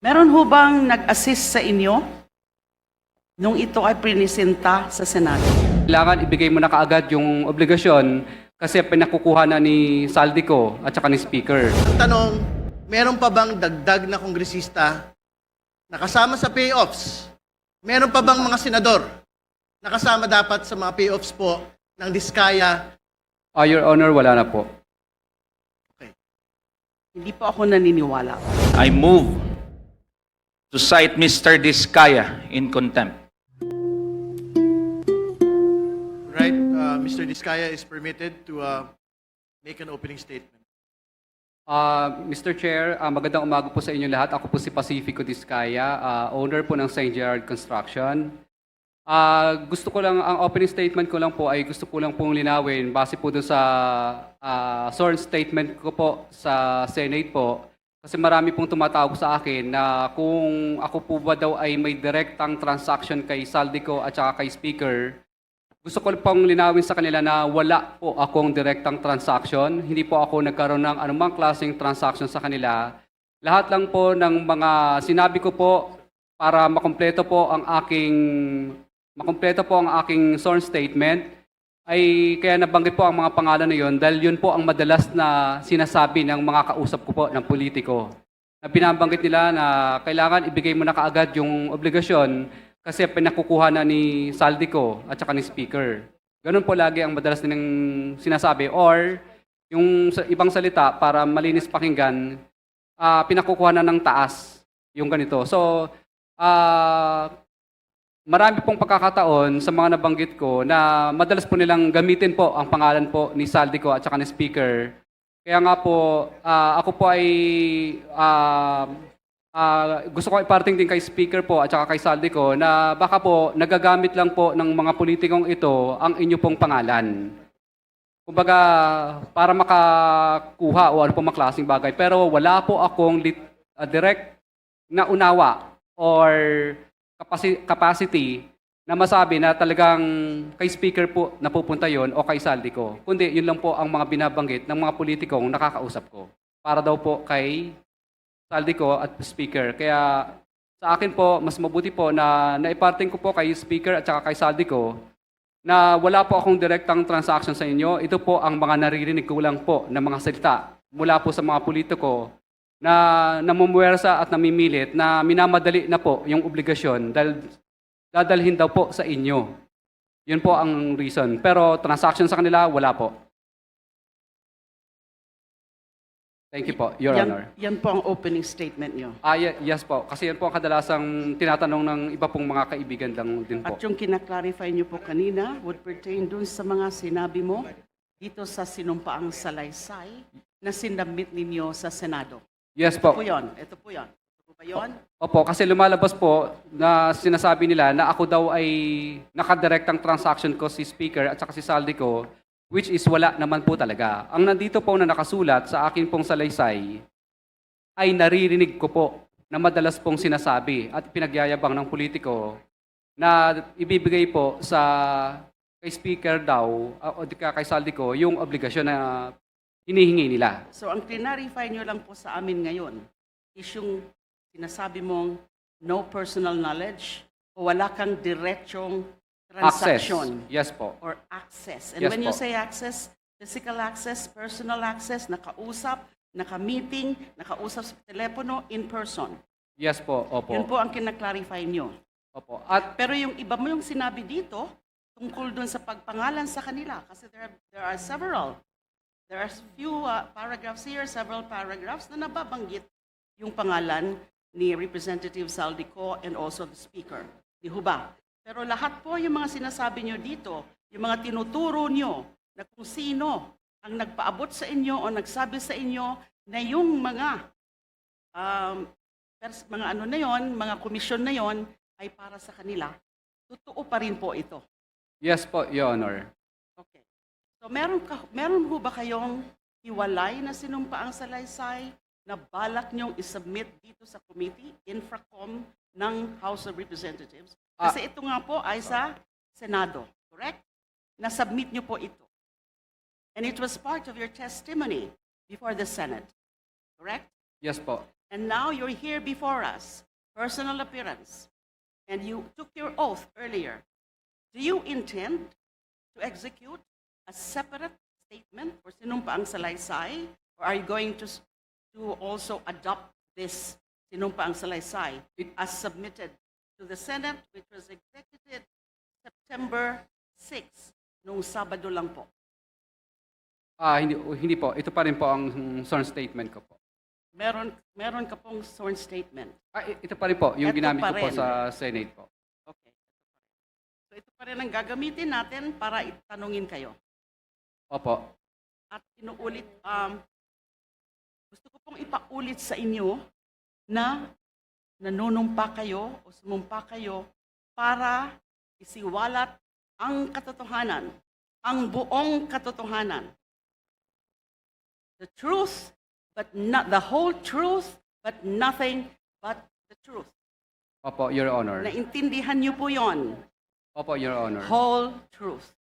Meron ho bang nag-assist sa inyo nung ito ay prinisenta sa Senado? Kailangan ibigay mo na kaagad yung obligasyon kasi pinakukuha na ni Saldico at saka ni Speaker. Ang tanong, meron pa bang dagdag na kongresista na kasama sa payoffs? Meron pa bang mga senador na kasama dapat sa mga payoffs po ng Diskaya? Your Honor, wala na po. Hindi po ako naniniwala. I move to cite Mr. Diskaya in contempt. Right, Mr. Diskaya is permitted to make an opening statement. Mr. Chair, magandang umaga po sa inyo lahat. Ako po si Pacifico Diskaya, owner po ng St. Gerard Construction. Gusto ko lang, ang opening statement ko lang po ay gusto ko lang pong linawin base po doon sa sworn statement ko po sa Senate po. Kasi marami pong tumatawag sa akin na kung ako po ba daw ay may direktang transaction kay Saldico at saka kay Speaker. Gusto ko pong linawin sa kanila na wala po akong direktang transaction. Hindi po ako nagkaroon ng anumang klaseng transaction sa kanila. Lahat lang po ng mga sinabi ko po para makumpleto po ang aking sworn statement ay kaya nabanggit po ang mga pangalan na yon dahil yun po ang madalas na sinasabi ng mga kausap ko po ng politiko. Na binabanggit nila na kailangan ibigay mo na kaagad yung obligasyon kasi pinakukuha na ni Saldico at saka ni Speaker. Ganun po lagi ang madalas nilang sinasabi. Or, yung ibang salita para malinis pakinggan, pinakukuha na ng taas yung ganito. So, marami pong pagkakataon sa mga nabanggit ko na madalas po nilang gamitin po ang pangalan po ni Saldico at saka ni Speaker. Kaya nga po, ako po ay gusto ko iparating din kay Speaker po at saka kay Saldico na baka po nagagamit lang po ng mga politikong ito ang inyo pong pangalan. Kumbaga, para makakuha o ano pong maklaseng bagay. Pero wala po akong direct na unawa or capacity na masabi na talagang kay Speaker po napupunta yon o kay Saldico. Kundi yun lang po ang mga binabanggit ng mga politikong nakakausap ko. Para daw po kay Saldico at Speaker. Kaya sa akin po, mas mabuti po na naiparting ko po kay Speaker at saka kay Saldico na wala po akong direktang transaction sa inyo. Ito po ang mga naririnig ko lang po na mga salita mula po sa mga politiko na namumuwersa at namimilit na minamadali na po yung obligasyon dahil dadalhin daw po sa inyo. Yun po ang reason. Pero transaction sa kanila, wala po. Thank you po, Your Honor. Yan po ang opening statement nyo. Yes po. Kasi yan po ang kadalasang tinatanong ng iba pong mga kaibigan lang din po. At yung kinaklarify nyo po kanina would pertain dun sa mga sinabi mo dito sa sinumpaang salaysay na sinabmit ninyo sa Senado. Yes Ito po. po yun. Ito po yun. Ito po ba yun? Opo, kasi lumalabas po na sinasabi nila na ako daw ay nakadirektang transaction ko si Speaker at saka si Saldico, which is wala naman po talaga. Ang nandito po na nakasulat sa akin pong salaysay ay naririnig ko po na madalas pong sinasabi at pinagyayabang ng politiko na ibibigay po sa kay Speaker daw o di kay Saldico yung obligasyon na hinihingi nila. So ang clarify nyo lang po sa amin ngayon is yung sinasabi mong no personal knowledge o wala kang diretsong transaction. Access. Yes po. Or access. And Yes when you po. say access, physical access, personal access, nakausap, naka-meeting, nakausap sa telepono, in person. Yes po. Opo. Yun po ang kinaklarify nyo. Opo. At Pero yung iba mo yung sinabi dito, tungkol dun sa pagpangalan sa kanila. Kasi there are several. There are few paragraphs here, several paragraphs na nababanggit yung pangalan ni Representative Saldico and also the Speaker. Di ho ba? Pero lahat po yung mga sinasabi nyo dito, yung mga tinuturo nyo na kung sino ang nagpaabot sa inyo o nagsabi sa inyo na yung mga mga ano na yon, mga komisyon na yon ay para sa kanila, totoo pa rin po ito. yes po, Your Honor. Okay. So meron ho ba kayong hiwalay na sinumpaang salaysay na balak niyong isubmit dito sa committee, infracom ng House of Representatives? Kasi ito nga po ay sa Senado, correct? Na-submit niyo po ito. And it was part of your testimony before the Senate, correct? Yes po. And now you're here before us, personal appearance, and you took your oath earlier. Do you intend to execute a separate statement for sinumpaang salaysay? Or are you going to also adopt this sinumpaang salaysay as submitted to the Senate, which was executed September 6, nung Sabado lang po? Hindi po. Ito pa rin po ang sworn statement ko po. Meron ka pong sworn statement. Ito pa rin po, yung Ito ginamit pa ko po rin. sa Senate po. Okay. So ito pa rin ang gagamitin natin para itanungin kayo. Opo. At inuulit, gusto ko pong ipaulit sa inyo na nanunumpa kayo o sumumpa kayo para isiwalat ang katotohanan, ang buong katotohanan. The truth, but not the whole truth, but nothing but the truth. Opo, Your Honor. Naintindihan niyo po yon, Opo, Your Honor. whole truth.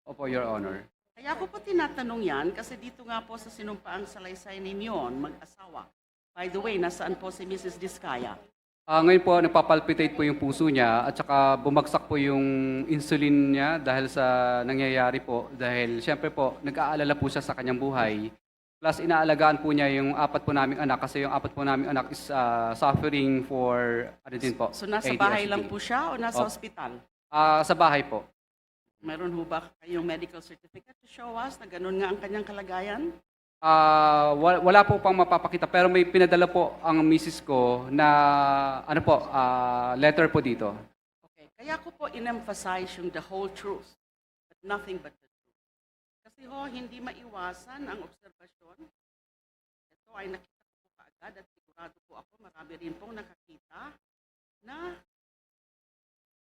Opo, Your Honor. Kaya ko po tinatanong yan kasi dito nga po sa sinumpaang salaysay ninyo, mag-asawa. By the way, nasaan po si Mrs. Diskaya? Ngayon po, nagpapalpitate po yung puso niya at saka bumagsak po yung insulin niya dahil sa nangyayari po. Dahil siyempre po, nag-aalala po siya sa kanyang buhay. Plus, inaalagaan po niya yung 4 po naming anak kasi yung 4 po naming anak is suffering for, ano din po, So nasa ADHD. bahay lang po siya o nasa Opo. ospital? Sa bahay po. Meron ho ba kayong medical certificate to show us na ganun nga ang kanyang kalagayan? Wala po pang mapapakita pero may pinadala po ang misis ko na ano po, letter po dito. Okay, kaya ko po in-emphasize yung the whole truth, but nothing but the truth. Kasi ho, hindi maiwasan ang obserbasyon. Ito ay nakita ko po kaagad at sigurado po ako, marami rin pong nakakita na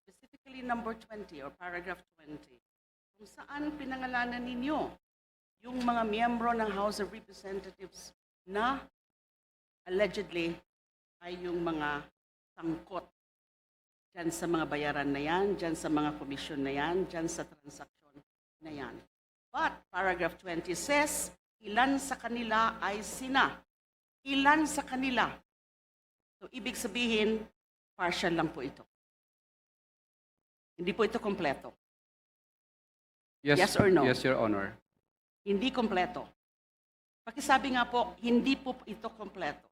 specifically number 20 or paragraph 20, kung saan pinangalanan ninyo yung mga miyembro ng House of Representatives na allegedly ay yung mga sangkot dyan sa mga bayaran na yan, dyan sa mga komisyon na yan, dyan sa transaksyon na yan. But paragraph 20 says, ilan sa kanila ay sina. Ilan sa kanila. So ibig sabihin, partial lang po ito. Hindi po ito kompleto. Yes or no? Yes, Your Honor. Hindi kompleto. Pakisabi nga po, hindi po ito kompleto.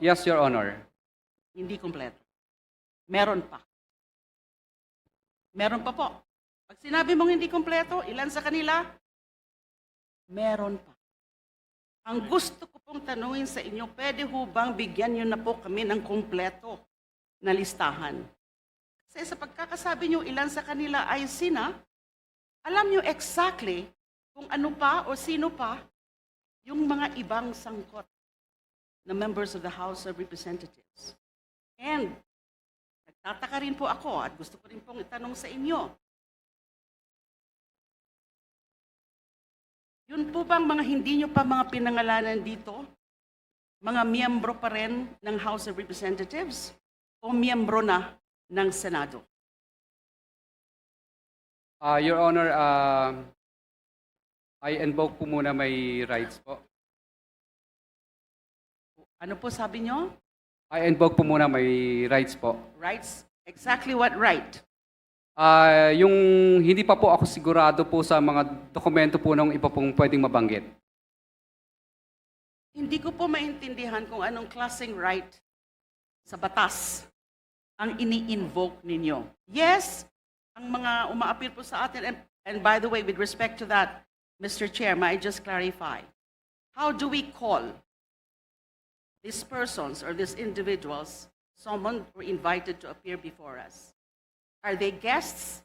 Yes, Your Honor. Hindi kompleto. Meron pa. Meron pa po. Pag sinabi mong hindi kompleto, ilan sa kanila? Meron pa. Ang gusto ko pong tanungin sa inyo, pwede ho bang bigyan nyo na po kami ng kompleto na listahan? Kasi sa pagkakasabi nyo, ilan sa kanila ay sina, alam nyo exactly kung ano pa o sino pa yung mga ibang sangkot na members of the House of Representatives. And nagtataka rin po ako at gusto ko rin pong itanong sa inyo, yun po bang mga hindi nyo pa mga pinangalanan dito, mga miyembro pa rin ng House of Representatives o miyembro na ng Senado? Your Honor, I invoke po muna my rights po. Ano po sabi nyo? I invoke po muna my rights po. Rights? Exactly what right? Yung hindi pa po ako sigurado po sa mga dokumento po ng iba pong pwedeng mabanggit. Hindi ko po maintindihan kung anong klaseng right sa batas ang ini-invoke ninyo. Yes, ang mga umaapir po sa atin, and by the way, with respect to that, Mr. Chair, may I just clarify, how do we call these persons or these individuals summoned or invited to appear before us? Are they guests?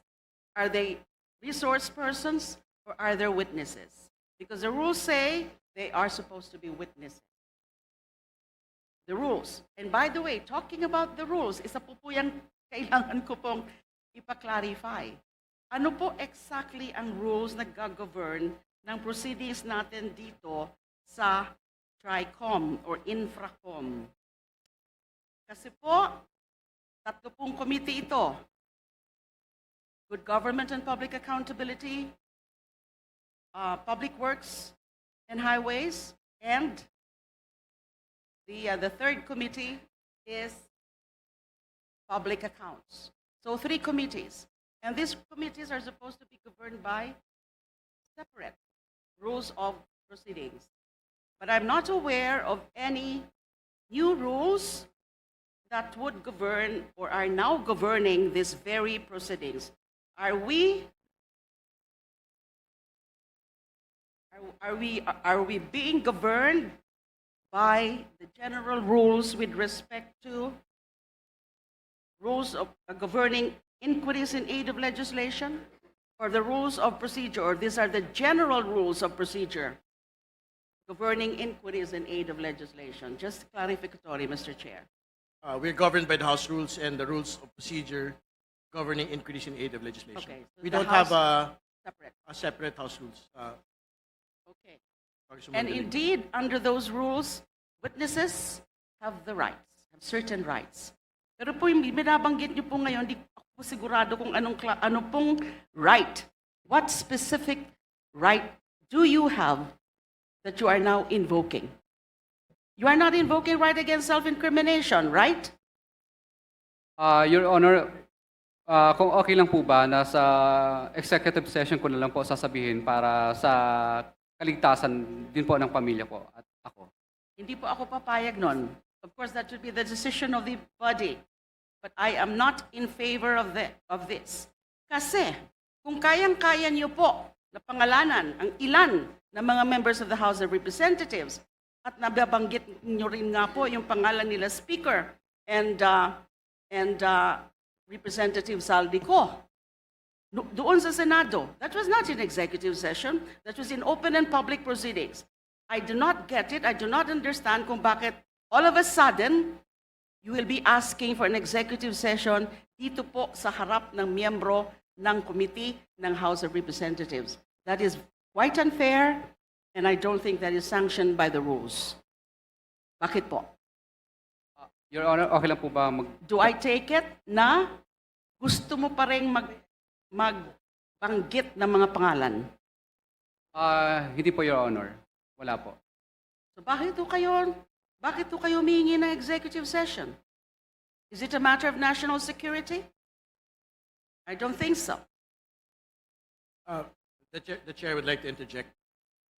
Are they resource persons? Or are they witnesses? Because the rules say they are supposed to be witnesses. The rules. And by the way, talking about the rules, isa po po yung kailangan ko pong ipa-clarify. Ano po exactly ang rules na gag-govern ng proceedings natin dito sa TRICOM or Infracom? Kasi po, 3 pong committee ito. Good Government and Public Accountability, Public Works and Highways, and The third committee is public accounts. So 3 committees. And these committees are supposed to be governed by separate rules of proceedings. But I'm not aware of any new rules that would govern or are now governing these very proceedings. Are we being governed by the general rules with respect to rules of governing inquiries in aid of legislation, or the rules of procedure, or these are the general rules of procedure governing inquiries in aid of legislation? Just clarificatory, Mr. Chair. We're governed by the House rules and the rules of procedure governing inquiries in aid of legislation. Okay, so We the don't have Separate. a separate House rules. Okay. Congresswoman And De Lima. indeed, under those rules, witnesses have the rights, have certain rights. Pero po yung binabanggit niyo po ngayon, di ako po sigurado kung ano pong right. What specific right do you have that you are now invoking? You are not invoking right against self-incrimination, right? Your Honor, kung okay lang po ba, nasa executive session ko na lang po sasabihin para sa kaligtasan din po ng pamilya ko at ako. Hindi po ako papayag nun. Of course, that should be the decision of the body. But I am not in favor of this. Kasi, kung kayang-kaya niyo po na pangalanan ang ilan na mga members of the House of Representatives at nababanggit niyo rin nga po yung pangalan nila Speaker and Representative Saldico, doon sa Senado, that was not in executive session, that was in open and public proceedings. I do not get it, I do not understand kung bakit all of a sudden, you will be asking for an executive session dito po sa harap ng miyembro ng committee ng House of Representatives. That is quite unfair, and I don't think that is sanctioned by the rules. Bakit po? Your Honor, okay lang po ba Do I take it na gusto mo pa rin magbanggit ng mga pangalan? Hindi po, Your Honor. Wala po. So bakit po kayo humingi ng executive session? Is it a matter of national security? I don't think so. The chair would like to interject.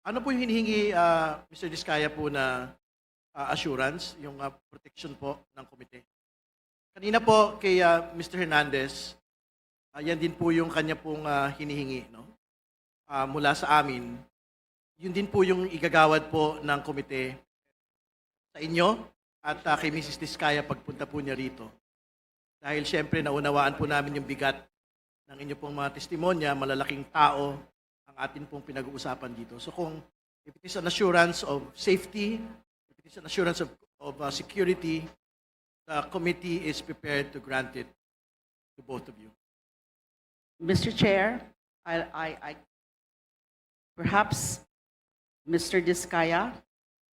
Ano po yung hinihingi, Mr. Diskaya po na assurance, yung protection po ng komite? Kanina po kay Mr. Hernandez, yan din po yung kanya pong hinihingi, no? Mula sa amin. Yun din po yung igagawad po ng komite sa inyo at kay Mrs. Diskaya pagpunta po niya rito. Dahil syempre naunawaan po namin yung bigat ng inyo pong mga testimonya, malalaking tao ang atin pong pinag-uusapan dito. So kung if it is an assurance of safety, if it is an assurance of security, the committee is prepared to grant it to both of you. Mr. Chair, I perhaps Mr. Diskaya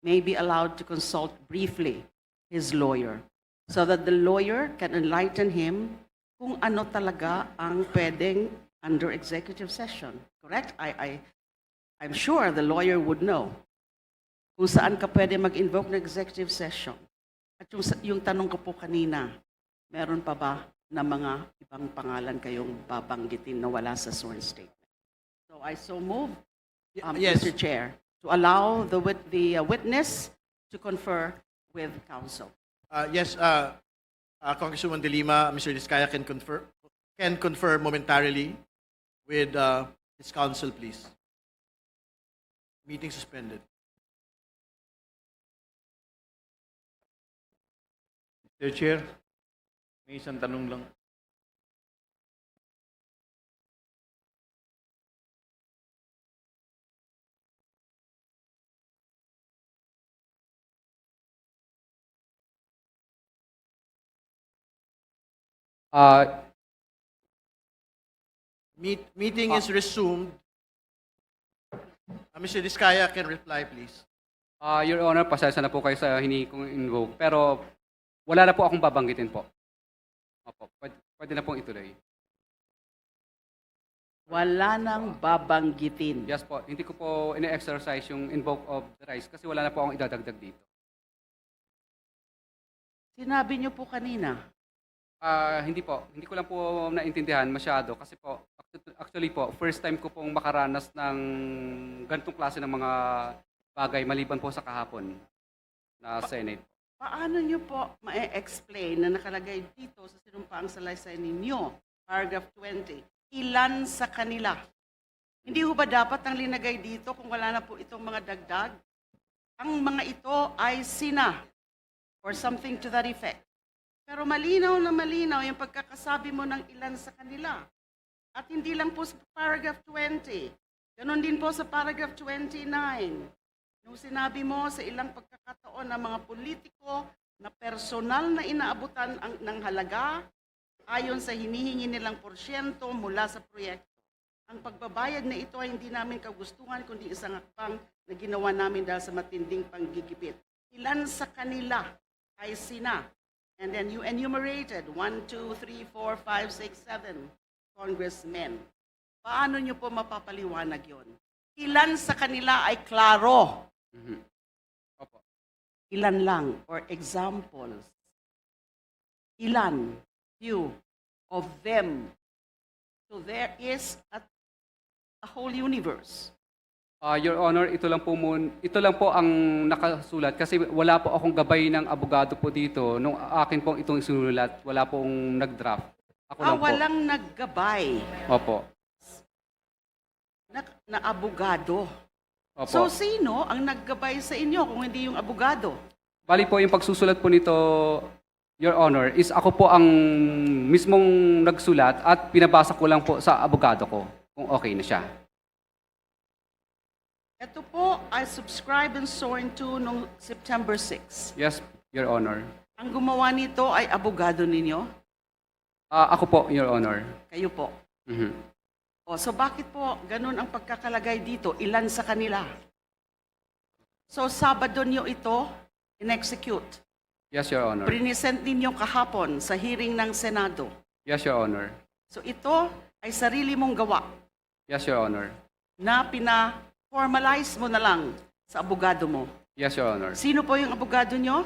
may be allowed to consult briefly his lawyer so that the lawyer can enlighten him kung ano talaga ang pwedeng under executive session. Correct? I'm sure the lawyer would know kung saan ka pwede mag-invoke ng executive session. At yung tanong ko po kanina, meron pa ba na mga ibang pangalan kayong babanggitin na wala sa sworn statement? So I so move, Yes. Mr. Chair, to allow the witness to confer with counsel. Yes, Congresswoman De Lima, Mr. Diskaya can confer momentarily with his counsel, please. Meeting suspended. Mr. Chair, may isang tanong lang. Meeting is resumed. Mr. Diskaya can reply, please. Your Honor, pasensya na po kayo sa hinihingi kong invoke. Pero wala na po akong babanggitin po. Opo, pwede na pong ituloy. Wala nang babanggitin. Yes po, hindi ko po ine-exercise yung invoke of the rights kasi wala na po akong idadagdag dito. Sinabi niyo po kanina. Hindi po. Hindi ko lang po naintindihan masyado kasi po, actually po, first time ko pong makaranas ng ganitong klase ng mga bagay maliban po sa kahapon na Senate. Paano niyo po ma-explain na nakalagay dito sa sinumpaang salaysay ninyo, paragraph 20, ilan sa kanila? Hindi ho ba dapat ang linagay dito kung wala na po itong mga dagdag? Ang mga ito ay sina or something to that effect. Pero malinaw na malinaw yung pagkakasabi mo ng ilan sa kanila. At hindi lang po sa paragraph 20. Ganon din po sa paragraph 29. Nung sinabi mo sa ilang pagkakataon ng mga politiko na personal na inaabutan ng halaga ayon sa hinihingi nilang porsyento mula sa proyekto. Ang pagbabayad na ito ay hindi namin kagustuhan kundi isang hakbang na ginawa namin dahil sa matinding panggigipit. Ilan sa kanila ay sina? And then you enumerated 1, 2, 3, 4, 5, 6, 7 congressmen. Paano nyo po mapapaliwanag yon? Ilan sa kanila ay klaro? Mhm. Opo. Ilan lang? Or examples? Ilan? Few of them. So there is a whole universe. Your Honor, ito lang po ang nakasulat kasi wala po akong gabay ng abogado po dito. Nung akin pong itong sinulat, wala pong nag-draft. Ako lang po. Walang naggabay Opo. na abogado. Opo. So sino ang naggabay sa inyo kung hindi yung abogado? Bali po yung pagsusulat po nito, Your Honor, is ako po ang mismong nagsulat at pinabasa ko lang po sa abogado ko kung okay na siya. Ito po ay subscribe and sworn to noong September 6. Yes, Your Honor. Ang gumawa nito ay abogado ninyo? Ako po, Your Honor. Kayo po. Mhm. O, so bakit po ganun ang pagkakalagay dito? Ilan sa kanila? So Sabado nyo ito in-execute. Yes, Your Honor. Present ninyo kahapon sa hearing ng Senado. Yes, Your Honor. So ito ay sarili mong gawa Yes, Your Honor. na pina-formalize mo na lang sa abogado mo. Yes, Your Honor. Sino po yung abogado nyo?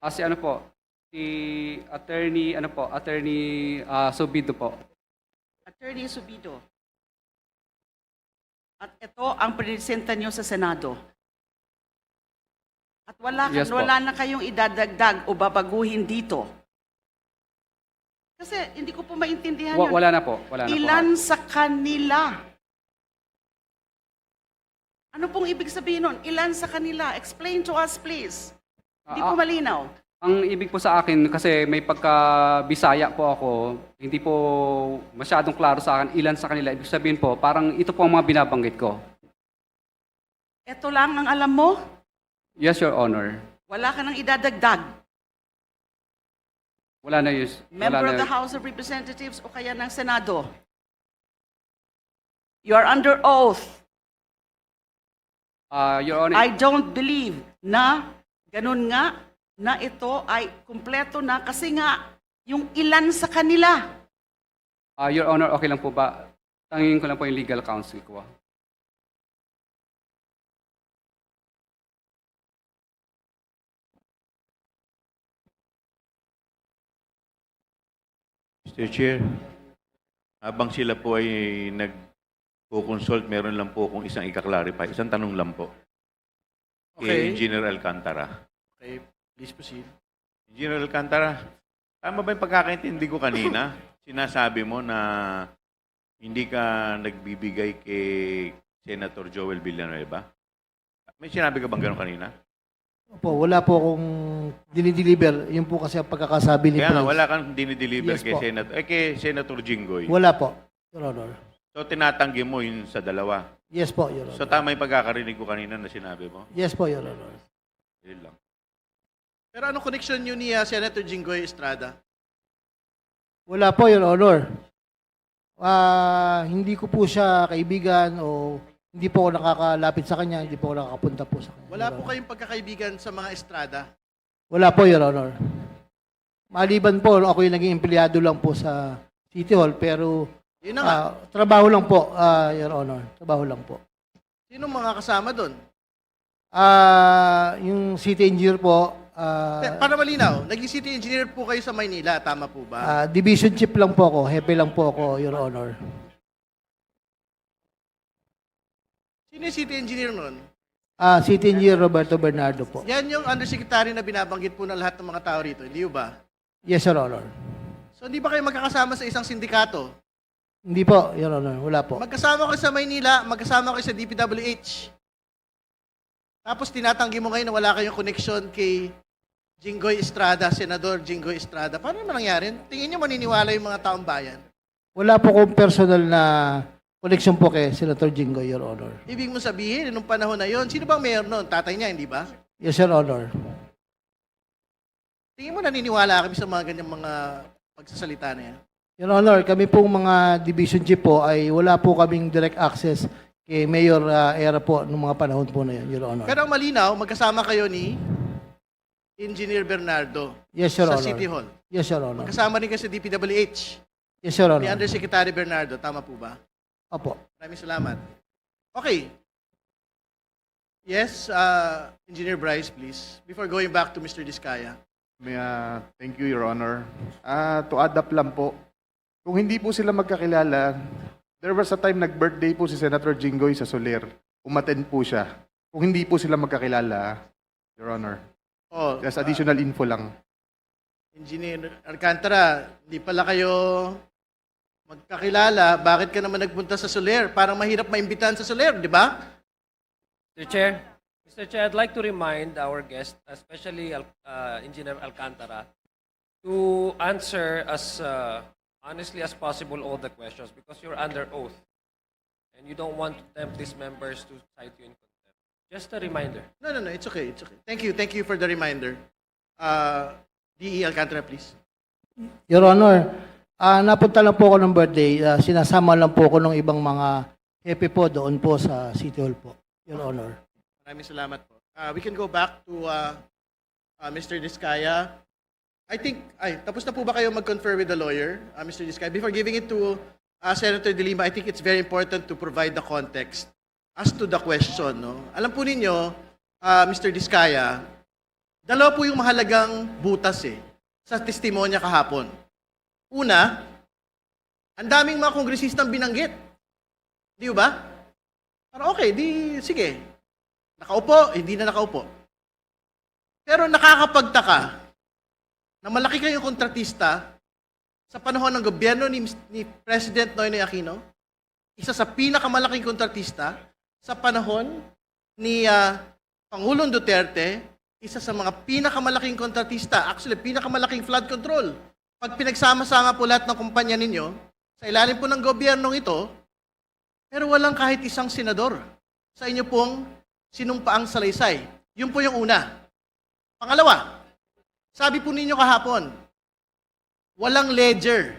Si ano po, si Attorney Subido po. Attorney Subido. At ito ang presenta nyo sa Senado. At Yes po. wala na kayong idadagdag o babaguhin dito. Kasi hindi ko po maintindihan yun. Wala na po. Wala na Ilan po. sa kanila? Ano pong ibig sabihin nun? Ilan sa kanila? Explain to us, please. Hindi po malinaw. Ang ibig po sa akin, kasi may pagka-Bisaya po ako, hindi po masyadong klaro sa akin ilan sa kanila. Ibig sabihin po, parang ito po ang mga binabanggit ko. Ito lang ang alam mo? Yes, Your Honor. Wala ka nang idadagdag. Wala na yun. Member of the House of Representatives o kaya ng Senado. You are under oath. Your Honor, I don't believe na ganun nga na ito ay kumpleto na kasi nga yung ilan sa kanila. Your Honor, okay lang po ba? Tangingin ko lang po yung legal counsel ko. Mr. Chair, habang sila po ay nag-consult, meron lang po akong isang ika-clarify. Isang tanong lang po. Kay Okay. Engineer Alcantara. Okay, please proceed. Engineer Alcantara, tama ba yung pagkakaintindi ko kanina? Sinasabi mo na hindi ka nagbibigay kay Senator Joel Villanueva? May sinabi ka bang gano'n kanina? Opo, wala po akong dinideliver. Yun po kasi ang pagkakasabi ni Kaya nga, Prince. wala kang dinideliver Yes kay po. Senator Jinggoy. Wala po, Your Honor. So, tinatanggi mo yun sa dalawa. Yes po, Your So, Honor. tama yung pagkakarinig ko kanina na sinabi mo? Yes po, Your Honor. Yun lang. Pero ano connection yun ni Senator Jinggoy Estrada? Wala po, Your Honor. Hindi ko po siya kaibigan o hindi po ako nakakalapit sa kanya, hindi po ako nakakapunta po sa kanya. Wala Your po Honor. kayong pagkakaibigan sa mga Estrada? Wala po, Your Honor. Maliban po, ako yung naging empleyado lang po sa City Hall, pero Yun na nga. trabaho lang po, Your Honor. Trabaho lang po. Sino mga kasama doon? Yung city engineer po, Para malinaw, naging city engineer po kayo sa Maynila, tama po ba? Division chief lang po ako, hepe lang po ako, Your Honor. Sino yung city engineer nun? City Engineer Roberto Bernardo po. Yan yung undersecretary na binabanggit po ng lahat ng mga tao rito, hindi ba? Yes, Your Honor. So hindi ba kayo magkakasama sa isang sindikato? Hindi po, Your Honor. Wala po. Magkasama kayo sa Maynila, magkasama kayo sa DPWH. Tapos tinatanggi mo ngayon na wala kayong connection kay Jinggoy Estrada, Senador Jinggoy Estrada. Paano naman nangyari? Tingin niyo maniniwala yung mga taong bayan? Wala po kong personal na connection po kay Senator Jinggoy, Your Honor. Ibig mo sabihin, nung panahon na yon, sino bang mayor noon? Tatay niya, hindi ba? Yes, Your Honor. Tingin mo naniniwala kami sa mga ganyang mga pagsasalita na yan? Your Honor, kami pong mga division chief po ay wala po kaming direct access kay Mayor Era po noong mga panahon po na yun, Your Honor. Pero ang malinaw, magkasama kayo ni Engineer Bernardo Yes, Your sa Honor. City Hall. Yes, Your Honor. Magkasama rin kayo sa DPWH Yes, Your ni Honor. Undersecretary Bernardo. Tama po ba? Opo. Maraming salamat. Okay. Yes, Engineer Bryce, please. Before going back to Mr. Diskaya. Thank you, Your Honor. To add up lang po, kung hindi po sila magkakilala, there was a time nag-birthday po si Senator Jinggoy sa Soler. Umattend po siya. Kung hindi po sila magkakilala, Your Honor. Oh, Just additional info lang. Engineer Alcantara, hindi pala kayo magkakilala. Bakit ka naman nagpunta sa Soler? Parang mahirap maimbitahan sa Soler, di ba? Mr. Chair, I'd like to remind our guest, especially Engineer Alcantara, to answer as honestly as possible all the questions because you're under oath and you don't want to tempt these members to cite you in contempt. Just a reminder. No, it's okay, it's okay. Thank you for the reminder. DE Alcantara, please. Your Honor, napunta lang po ako ng birthday. Sinasama lang po ako ng ibang mga hepe po doon po sa City Hall po, Your Honor. Maraming salamat po. We can go back to Mr. Diskaya. I think, tapos na po ba kayo mag-confer with the lawyer, Mr. Diskaya? Before giving it to Senator De Lima, I think it's very important to provide the context as to the question. No? Alam po ninyo, Mr. Diskaya, dalawa po yung mahalagang butas sa testimonya kahapon. Una, ang daming mga kongresistang binanggit. Di ba? Pero okay, sige. Nakaupo, hindi na nakaupo. Pero nakakapagtaka na malaki kayong kontratista sa panahon ng gobyerno ni President Noynoy Aquino, isa sa pinakamalaking kontratista sa panahon ni Pangulong Duterte, isa sa mga pinakamalaking kontratista, actually pinakamalaking flood control. Pag pinagsama-sama po lahat ng kumpanya ninyo, sa ilalim po ng gobyernong ito, pero walang kahit isang senador sa inyo pong sinumpaang salaysay. Yun po yung una. Pangalawa, sabi po ninyo kahapon, walang ledger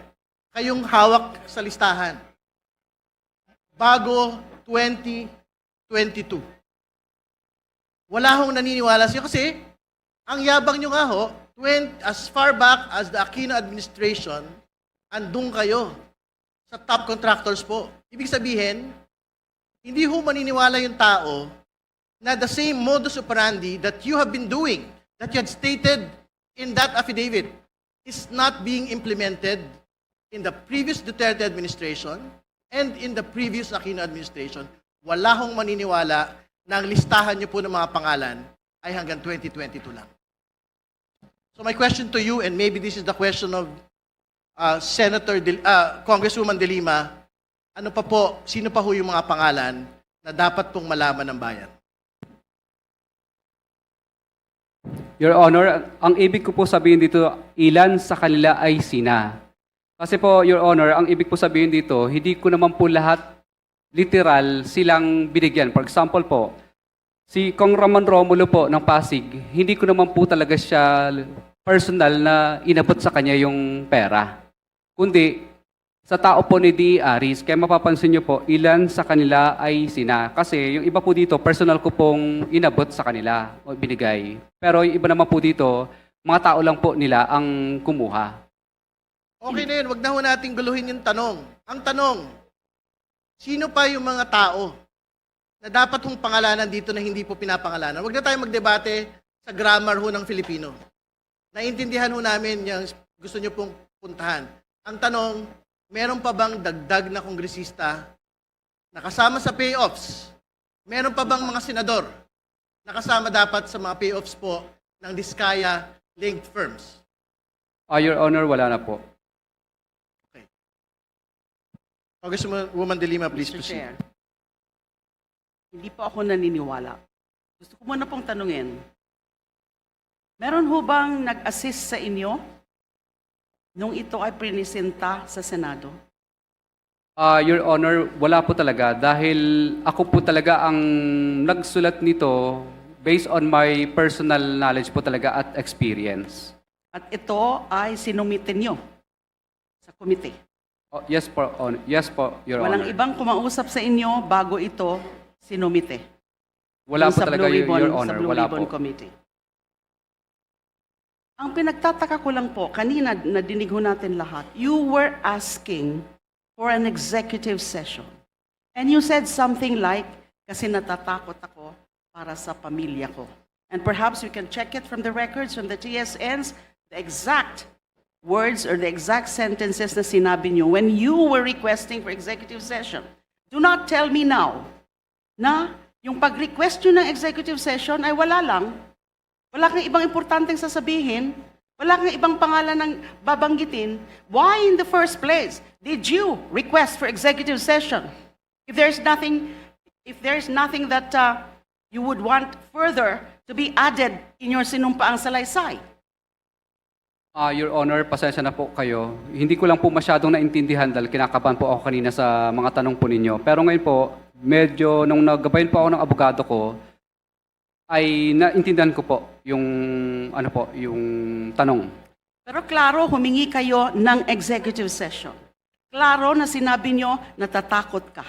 kayong hawak sa listahan bago 2022. Wala hong naniniwala siya kasi ang yabang nyo nga ho, as far back as the Aquino administration, andun kayo sa top contractors po. Ibig sabihin, hindi ho maniniwala yung tao na the same modus operandi that you have been doing, that you had stated in that affidavit, is not being implemented in the previous Duterte administration and in the previous Aquino administration. Wala hong maniniwala na ang listahan niyo po ng mga pangalan ay hanggang 2022 lang. So my question to you, and maybe this is the question of Congresswoman De Lima, ano pa po, sino pa ho yung mga pangalan na dapat pong malaman ng bayan? Your Honor, ang ibig ko po sabihin dito, ilan sa kanila ay sina. Kasi po, Your Honor, ang ibig po sabihin dito, hindi ko naman po lahat literal silang binigyan. For example po, si Kong Ramon Romulo po ng Pasig, hindi ko naman po talaga siya personal na inabot sa kanya yung pera. Kundi, sa tao po ni D. Aris, kaya mapapansin niyo po, ilan sa kanila ay sina. Kasi yung iba po dito, personal ko pong inabot sa kanila o binigay. Pero yung iba naman po dito, mga tao lang po nila ang kumuha. Okay na yun, wag na ho nating guluhin yung tanong. Ang tanong, sino pa yung mga tao na dapat hong pangalanan dito na hindi po pinapangalanan? Wag na tayo magdebate sa grammar ho ng Filipino. Naintindihan ho namin yung gusto nyo pong puntahan. Ang tanong, meron pa bang dagdag na kongresista na kasama sa payoffs? Meron pa bang mga senador na kasama dapat sa mga payoffs po ng Diskaya-linked firms? Your Honor, wala na po. Congresswoman De Lima, please Mr. proceed. Chair, hindi po ako naniniwala. Gusto ko muna pong tanungin, meron ho bang nag-assist sa inyo nung ito ay prinisenta sa Senado? Your Honor, wala po talaga dahil ako po talaga ang nagsulat nito based on my personal knowledge po talaga at experience. At ito ay sinumitin nyo sa komite. Yes po, Your Walang Honor. ibang kumausap sa inyo bago ito sinumite. Wala Yung po sa talaga, Blue Ribbon, Your Honor. Sa Blue Wala Ribbon po. Committee. Ang pinagtataka ko lang po, kanina nadinig ho natin lahat, you were asking for an executive session. And you said something like, kasi natatakot ako para sa pamilya ko. And perhaps we can check it from the records, from the TSNs, the exact words or the exact sentences na sinabi nyo when you were requesting for executive session. Do not tell me now na yung pag-request nyo ng executive session ay wala lang. Wala kang ibang importanteng sasabihin. Wala kang ibang pangalan ng babanggitin. Why in the first place did you request for executive session? If there's nothing that you would want further to be added in your sinumpaang salaysay. Your Honor, pasensya na po kayo. Hindi ko lang po masyadong naintindihan dahil kinakabahan po ako kanina sa mga tanong po ninyo. Pero ngayon po, medyo nung naggabayan po ako ng abogado ko, ay naintindihan ko po yung yung tanong. Pero klaro, humingi kayo ng executive session. Klaro na sinabi nyo, natatakot ka.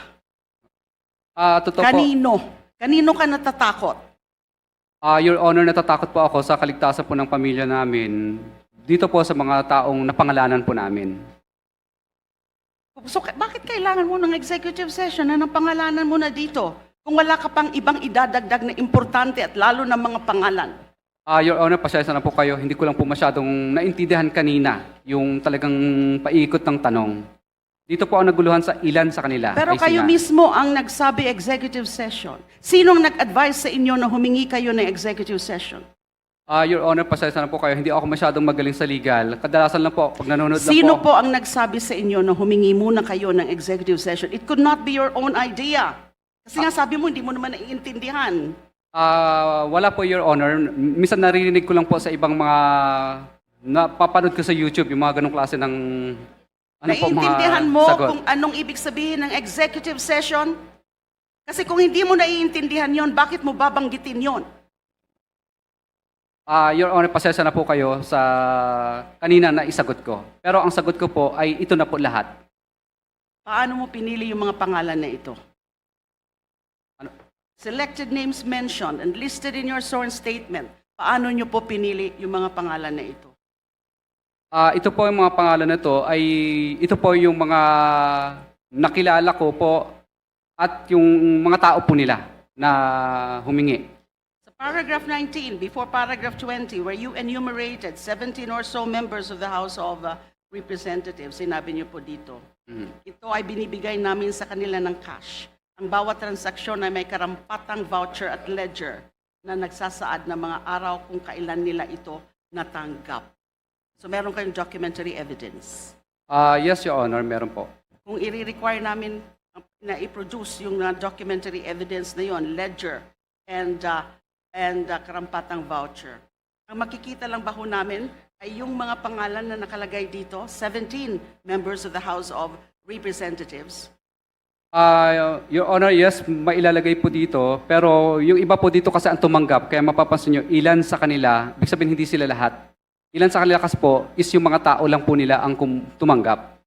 Totoo po. Kanino? Kanino ka natatakot? Your Honor, natatakot po ako sa kaligtasan po ng pamilya namin. Dito po sa mga taong napangalanan po namin. So, bakit kailangan mo ng executive session na pangalanan mo na dito? Kung wala ka pang ibang idadagdag na importante at lalo na mga pangalan. Your Honor, pasensya na po kayo. Hindi ko lang po masyadong naintindihan kanina yung talagang paikot ng tanong. Dito po ako naguluhan sa ilan sa kanila. Pero Ay, kayo sina. mismo ang nagsabi executive session. Sinong nag-advise sa inyo na humingi kayo ng executive session? Your Honor, pasensya na po kayo. Hindi ako masyadong magaling sa legal. Kadalasan lang po, pag nanonood lang Sino po. po ang nagsabi sa inyo na humingi muna kayo ng executive session? It could not be your own idea. Kasi nga sabi mo, hindi mo naman naiintindihan. Wala po, Your Honor. Minsan naririnig ko lang po sa ibang mga napapanood ko sa YouTube, yung mga ganong klase ng Naiintindihan mo sagot. kung anong ibig sabihin ng executive session? Kasi kung hindi mo naiintindihan yon, bakit mo babanggitin yon? Your Honor, pasensya na po kayo sa kanina na isagot ko. Pero ang sagot ko po ay ito na po lahat. Paano mo pinili yung mga pangalan na ito? Ano? Selected names mentioned and listed in your sworn statement. Paano nyo po pinili yung mga pangalan na ito? Ito po yung mga pangalan na to ay ito po yung mga nakilala ko po at yung mga tao po nila na humingi. Sa paragraph 19, before paragraph 20, where you enumerated 17 or so members of the House of Representatives, sinabi niyo po dito, ito ay binibigay namin sa kanila ng cash. Ang bawat transaksyon ay may karampatang voucher at ledger na nagsasaad ng mga araw kung kailan nila ito natanggap. So meron kayong documentary evidence. Yes, Your Honor, meron po. Kung i-require namin na i-produce yung documentary evidence na yon, ledger and karampatang voucher. Ang makikita lang ba ho namin ay yung mga pangalan na nakalagay dito, 17 members of the House of Representatives. Your Honor, yes, mailalagay po dito. Pero yung iba po dito kasi ang tumanggap. Kaya mapapansin nyo, ilan sa kanila, ibig sabihin hindi sila lahat. Ilan sa kanila kasi po is yung mga tao lang po nila ang tumanggap.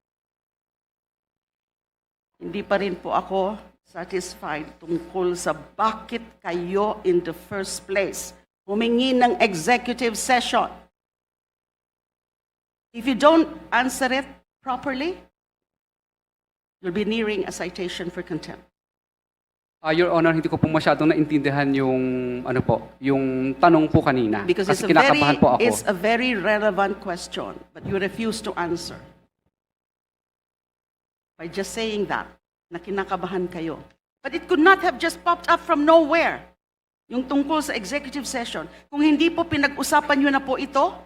Hindi pa rin po ako satisfied tungkol sa bakit kayo in the first place humingi ng executive session. If you don't answer it properly, you'll be nearing a citation for contempt. Your Honor, hindi ko po masyadong naintindihan yung ano po, yung tanong po kanina. Because Kasi kinakabahan po ako. it's a very relevant question, but you refuse to answer. By just saying that, na kinakabahan kayo. But it could not have just popped up from nowhere. Yung tungkol sa executive session. Kung hindi po pinag-usapan nyo na po ito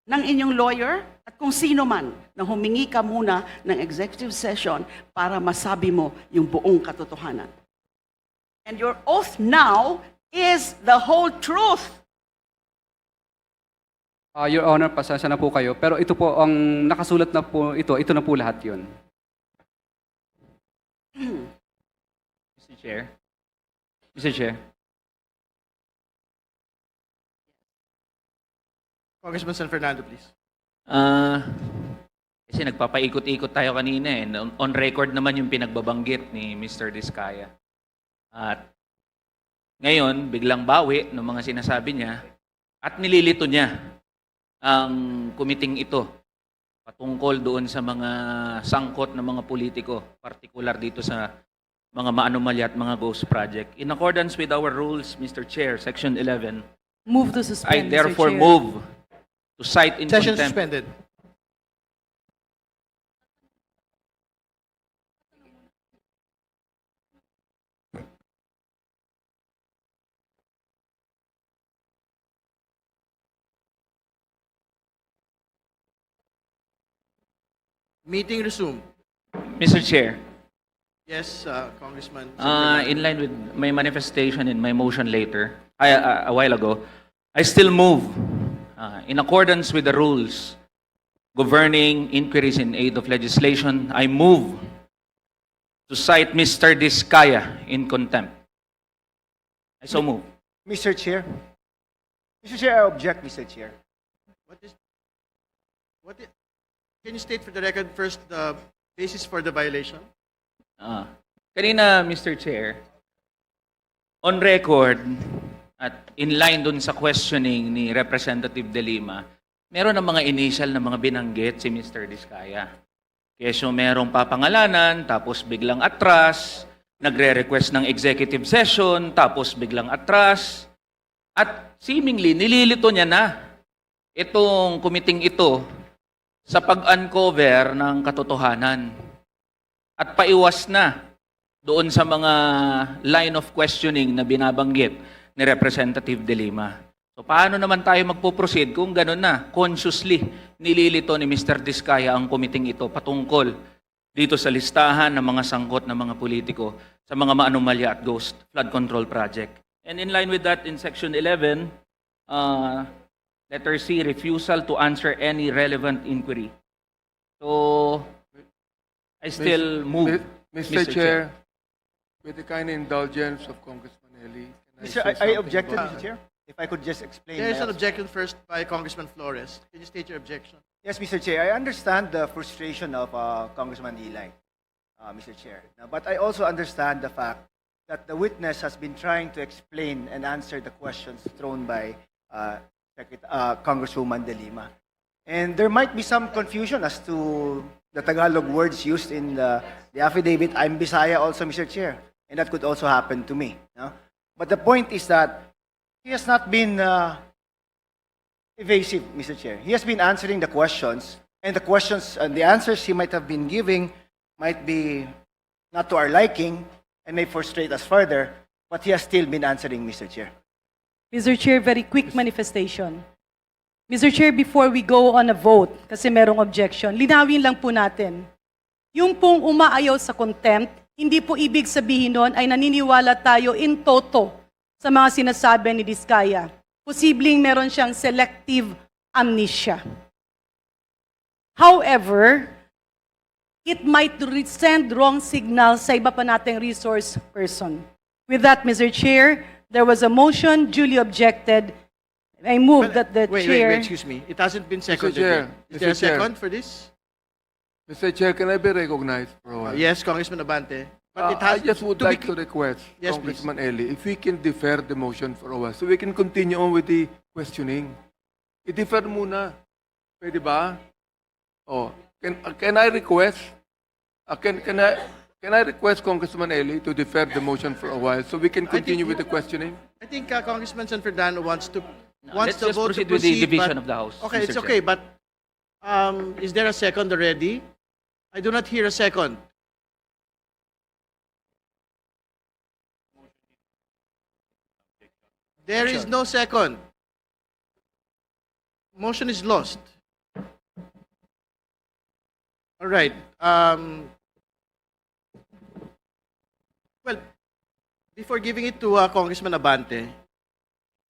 ng inyong lawyer at kung sino man na humingi ka muna ng executive session para masabi mo yung buong katotohanan. And your oath now is the whole truth. Your Honor, pasensya na po kayo. Pero ito po, ang nakasulat na po ito na po lahat yun. Mr. Chair. Mr. Chair. Congressman San Fernando, please. Kasi nagpapaikot-ikot tayo kanina eh. On record naman yung pinagbabanggit ni Mr. Diskaya. At ngayon, biglang bawi ng mga sinasabi niya at nililito niya ang kumiting ito patungkol doon sa mga sangkot ng mga politiko, partikular dito sa mga maanomalya at mga ghost project. In accordance with our rules, Mr. Chair, Section 11, Move to I suspend, Mr. therefore Chair. move to cite in Session contempt. suspended. Meeting resumed. Mr. Chair, Yes, Congressman. San Fernando. in line with my manifestation in my motion later, a while ago, I still move in accordance with the rules governing inquiries in aid of legislation. I move to cite Mr. Diskaya in contempt. I so move. Mr. Chair. Mr. Chair, I object, Mr. Chair. What is, can you state for the record first the basis for the violation? Kanina, Mr. Chair, on record at in line dun sa questioning ni Representative De Lima, meron ng mga initial na mga binanggit si Mr. Diskaya. Keso merong papangalanan, tapos biglang atras, nagre-request ng executive session, tapos biglang atras, at seemingly nililito niya na itong kumiting ito sa pag-uncover ng katotohanan at paiwas na doon sa mga line of questioning na binabanggit ni Representative De Lima. So paano naman tayo magpo-proceed kung gano'n na, consciously nililito ni Mr. Diskaya ang kumiting ito patungkol dito sa listahan ng mga sangkot ng mga politiko sa mga maanomalya at ghost flood control project. And in line with that, in Section 11, letter C, refusal to answer any relevant inquiry. So, I still move. Mr. Chair, with the kind indulgence of Congressman Eli, can Mr. say I something objected, about- Mr. Chair. If I could just explain. There is my an objection first by Congressman Flores. Can you state your objection? Yes, Mr. Chair. I understand the frustration of Congressman Eli, Mr. Chair. Now, but I also understand the fact that the witness has been trying to explain and answer the questions thrown by Congresswoman De Lima. And there might be some confusion as to the Tagalog words used in the affidavit. I'm Bisaya also, Mr. Chair. And that could also happen to me. No? But the point is that he has not been evasive, Mr. Chair. He has been answering the questions, and the questions and the answers he might have been giving might be not to our liking and may frustrate us further, but he has still been answering, Mr. Chair. Mr. Chair, very quick manifestation. Mr. Chair, before we go on a vote, kasi merong objection, linawin lang po natin. Yung pong umaayaw sa contempt, hindi po ibig sabihin nun ay naniniwala tayo in toto sa mga sinasabi ni Diskaya. Posibleng meron siyang selective amnesia. However, it might send wrong signals sa iba pa nating resource person. With that, Mr. Chair, there was a motion duly objected. I move that the wait, chair... excuse me. It hasn't been seconded. Chair, yet. Is there a Mr. Chair. second for this? Mr. Chair, can I be recognized for a while? Yes, Congressman Abante. But it I has just would to be like to request Yes, Congressman Eli, if we can defer the motion for a while so we can continue on with the questioning. I-defer muna. Pwede ba? Oh, can I request? Can I Can I request Congressman Eli to defer the motion for a while so we can continue with the questioning? I think Congressman San Fernando wants to Let's just vote to proceed with the division but- of the House. Okay, Mr. it's Chair. okay, but is there a second already? I do not hear a second. There is no second. Motion is lost. All right. Well, before giving it to Congressman Abante,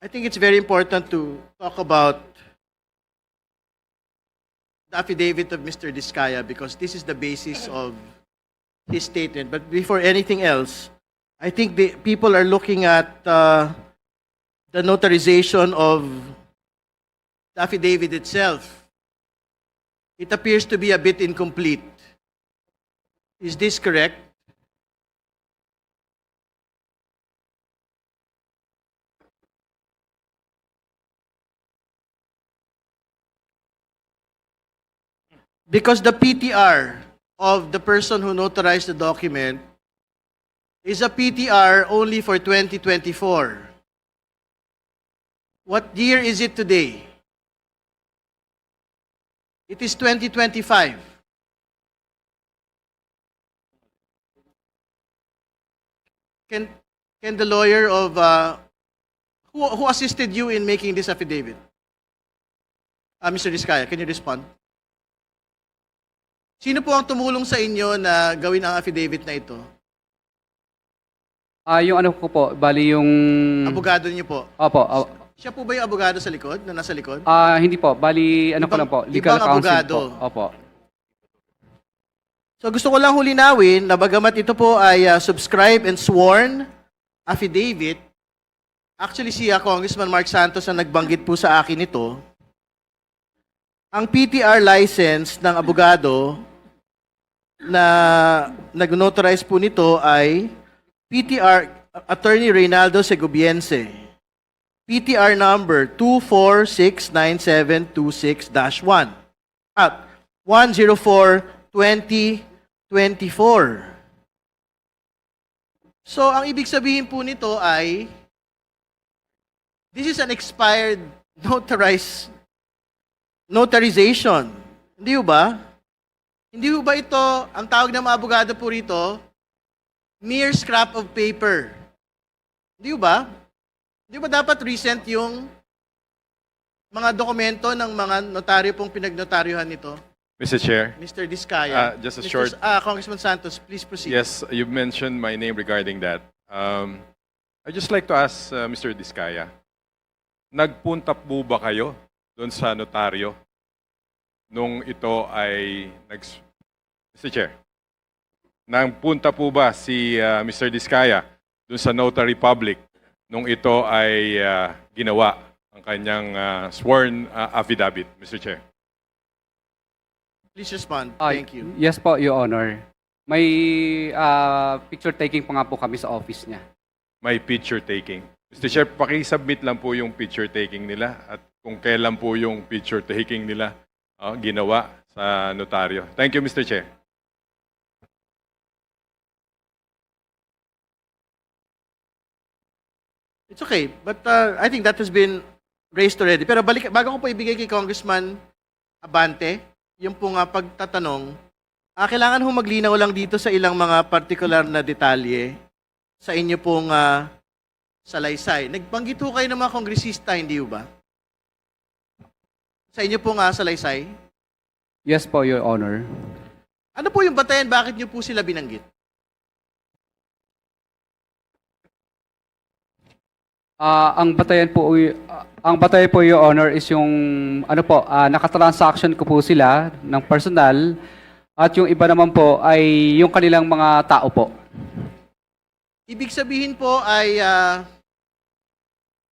I think it's very important to talk about the affidavit of Mr. Diskaya because this is the basis of his statement. But before anything else, I think the people are looking at the notarization of the affidavit itself. It appears to be a bit incomplete. Is this correct? Because the PTR of the person who notarized the document is a PTR only for 2024. What year is it today? It is 2025. Can the lawyer of who assisted you in making this affidavit? Mr. Diskaya, can you respond? Sino po ang tumulong sa inyo na gawin ang affidavit na ito? Yung ano ko po, bali yung... Abogado niyo po. Opo. Siya po ba yung abogado sa likod, na nasa likod? Hindi po, bali ano ko lang po, legal ibang counsel abogado. po. Opo. So gusto ko lang hulinawin na bagamat ito po ay subscribed and sworn affidavit, actually si Congressman Mark Santos ang nagbanggit po sa akin ito, ang PTR license ng abogado na nag-notarize po nito ay PTR Attorney Reynaldo Segobiense. PTR number 2469726-1 at 104-2024. So, ang ibig sabihin po nito ay this is an expired notarization. Hindi ba? Hindi ba ito, ang tawag ng mga abogado po rito, mere scrap of paper. Hindi ba? Hindi ba dapat recent yung mga dokumento ng mga notaryo pong pinagnotaryohan nito? Mr. Chair, Mr. Diskaya. just a short- Congressman Santos, please proceed. yes, you mentioned my name regarding that. I'd just like to ask Mr. Diskaya, nagpunta po ba kayo doon sa notaryo nung ito ay Mr. Chair, nagpunta po ba si Mr. Diskaya doon sa notary public nung ito ay ginawa ang kanyang sworn affidavit, Mr. Chair? Please respond. Thank you. Yes po, Your Honor. May picture taking pa nga po kami sa office niya. May picture taking. Mr. Chair, paki-submit lang po yung picture taking nila at kung kailan po yung picture taking nila ginawa sa notaryo. Thank you, Mr. Chair. It's okay, but I think that has been raised already. Pero bago ko po ibigay kay Congressman Abante, yung pong pagtatanong, kailangan ho maglinaw lang dito sa ilang mga particular na detalye sa inyo pong salaysay. Nagbanggit ho kayo ng mga kongresista, hindi ho ba? Sa inyo pong salaysay? Yes po, Your Honor. Ano po yung batayan? Bakit nyo po sila binanggit? Ang batayan po, Your Honor, is yung ano po, nakatransaction ko po sila ng personal at yung iba naman po ay yung kanilang mga tao po. Ibig sabihin po ay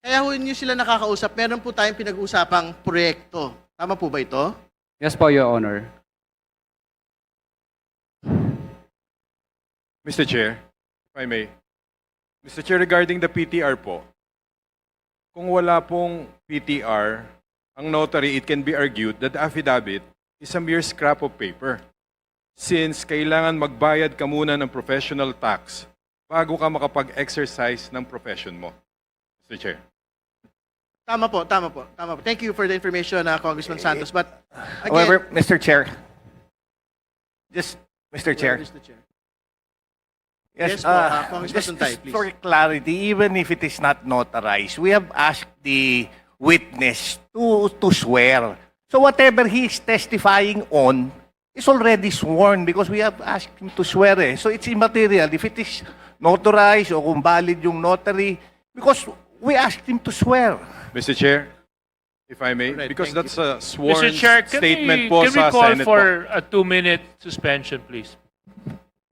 kaya ho nyo sila nakakausap, meron po tayong pinag-uusapang proyekto. Tama po ba ito? Yes po, Your Honor. Mr. Chair, if I may. Mr. Chair, regarding the PTR po, kung wala pong PTR, ang notary, it can be argued that the affidavit is a mere scrap of paper. since kailangan magbayad ka muna ng professional tax bago ka makapag-exercise ng profession mo. Mr. Chair. Tama po. Thank you for the information, Congressman Santos. But again, However, Mr. Chair, Mr. where is the chair? Yes, Yes, po, Congressman Suntay, please. for clarity, even if it is not notarized, we have asked the witness to swear. So whatever he is testifying on is already sworn because we have asked him to swear. So it's immaterial if it is notarized o kung valid yung notary because we asked him to swear. Mr. Chair, if I may, Alright, because thank that's a sworn Mr. Chair, statement can po we sa call Senate for a 2-minute suspension, please?